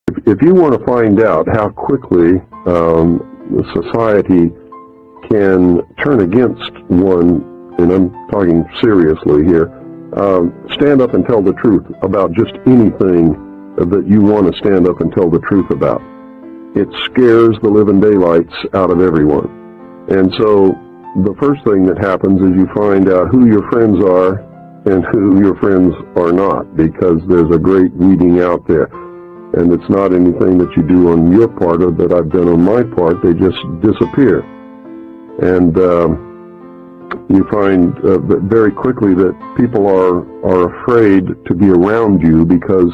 If you want to find out how quickly society can turn against one, and I'm talking seriously here, stand up and tell the truth about just anything that you want to stand up and tell the truth about. It scares the living daylights out of everyone. And so the first thing that happens is you find out who your friends are and who your friends are not, because there's a great weeding out there. And it's not anything that you do on your part or that I've done on my part. They just disappear. And you find very quickly that people are afraid to be around you because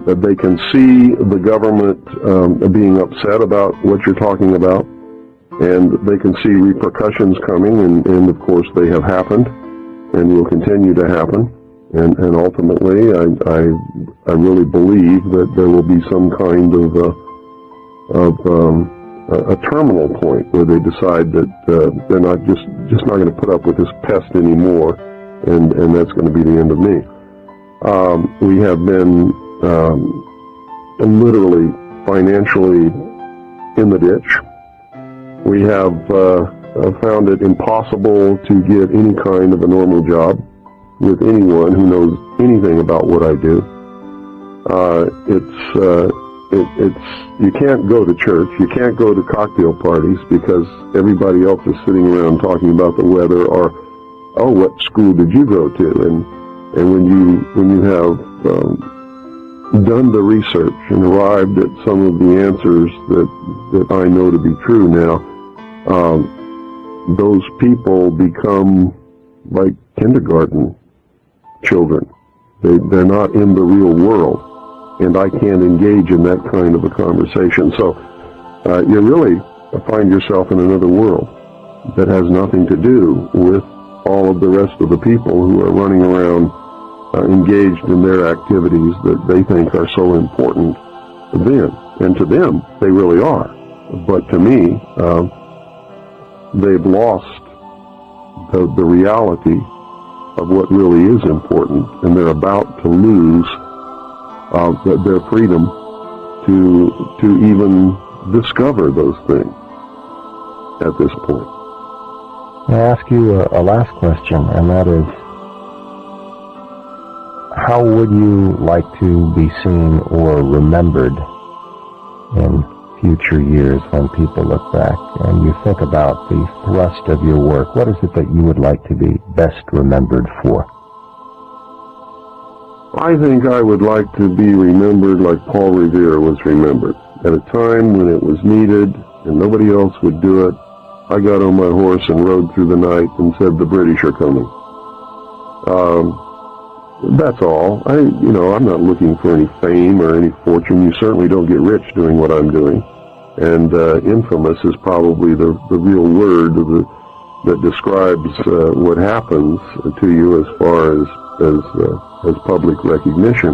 they can see the government being upset about what you're talking about, and they can see repercussions coming, and of course they have happened and will continue to happen. And ultimately, I really believe that there will be some kind of a terminal point where they decide that they're not just not going to put up with this pest anymore, and that's going to be the end of me. We have been literally financially in the ditch. We have found it impossible to get any kind of a normal job with anyone who knows anything about what I do. You can't go to church, you can't go to cocktail parties because everybody else is sitting around talking about the weather or, oh, what school did you go to? And when you have done the research and arrived at some of the answers that I know to be true now, those people become like kindergarten children. They're not in the real world, and I can't engage in that kind of a conversation. So you really find yourself in another world that has nothing to do with all of the rest of the people who are running around engaged in their activities that they think are so important to them. And to them, they really are. But to me, they've lost the reality of what really is important, and they're about to lose their freedom to even discover those things at this point. I ask you a last question, and that is, how would you like to be seen or remembered in future years when people look back and you think about the thrust of your work? What is it that you would like to be best remembered for? I think I would like to be remembered like Paul Revere was remembered. At a time when it was needed and nobody else would do it, I got on my horse and rode through the night and said, the British are coming. That's all. I'm not looking for any fame or any fortune. You certainly don't get rich doing what I'm doing. And infamous is probably the real word that describes what happens to you as far as public recognition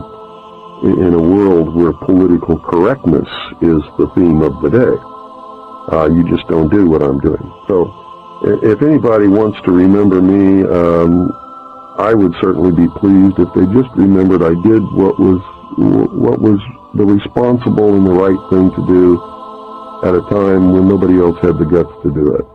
in a world where political correctness is the theme of the day. You just don't do what I'm doing. So if anybody wants to remember me, I would certainly be pleased if they just remembered I did what was the responsible and the right thing to do at a time when nobody else had the guts to do it.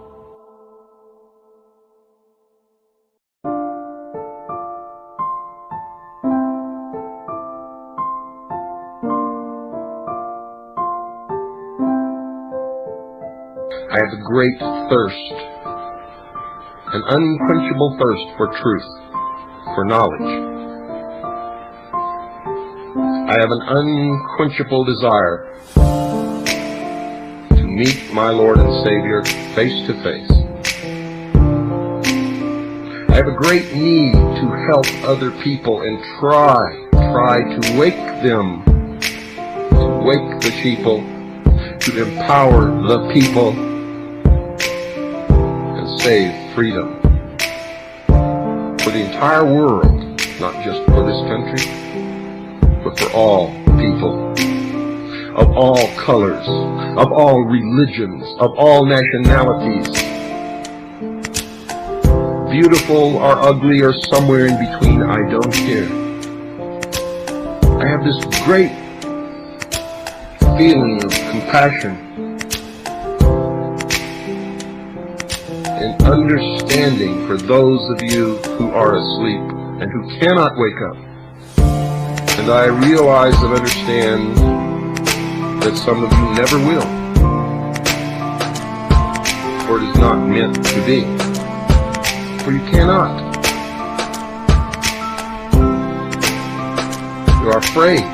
I have a great thirst, an unquenchable thirst for truth, for knowledge. I have an unquenchable desire to meet my Lord and Savior face to face. I have a great need to help other people and try to wake them, to wake the sheeple, to empower the people, save freedom for the entire world, not just for this country, but for all people, of all colors, of all religions, of all nationalities, beautiful or ugly or somewhere in between, I don't care. I have this great feeling of compassion and understanding for those of you who are asleep and who cannot wake up. And I realize and understand that some of you never will, for it is not meant to be, for you cannot. You are afraid.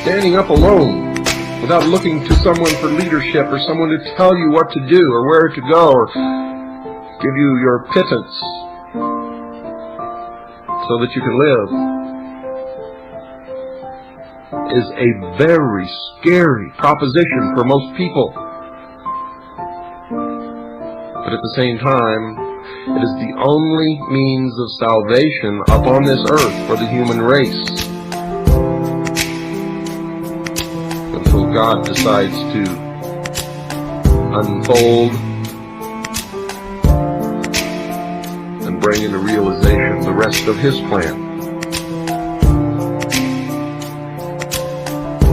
Standing up alone without looking to someone for leadership or someone to tell you what to do or where to go or give you your pittance so that you can live is a very scary proposition for most people. But at the same time, it is the only means of salvation upon this earth for the human race. Until God decides to unfold and bring into realization the rest of His plan.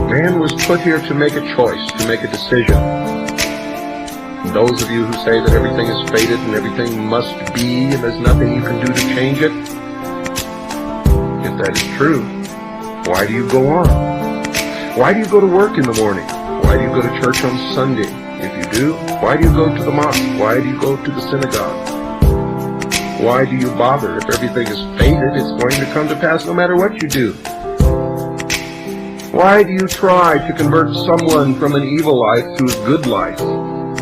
Man was put here to make a choice, to make a decision. And those of you who say that everything is fated and everything must be and there's nothing you can do to change it, if that is true, why do you go on? Why do you go to work in the morning? Why do you go to church on Sunday? If you do, why do you go to the mosque? Why do you go to the synagogue? Why do you bother? If everything is fated, it's going to come to pass no matter what you do. Why do you try to convert someone from an evil life to a good life?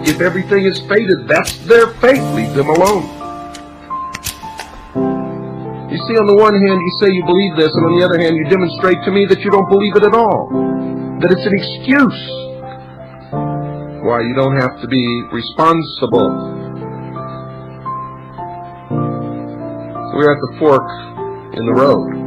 If everything is fated, that's their fate. Leave them alone. You see, on the one hand, you say you believe this, and on the other hand, you demonstrate to me that you don't believe it at all. That it's an excuse. Why you don't have to be responsible. We're at the fork in the road.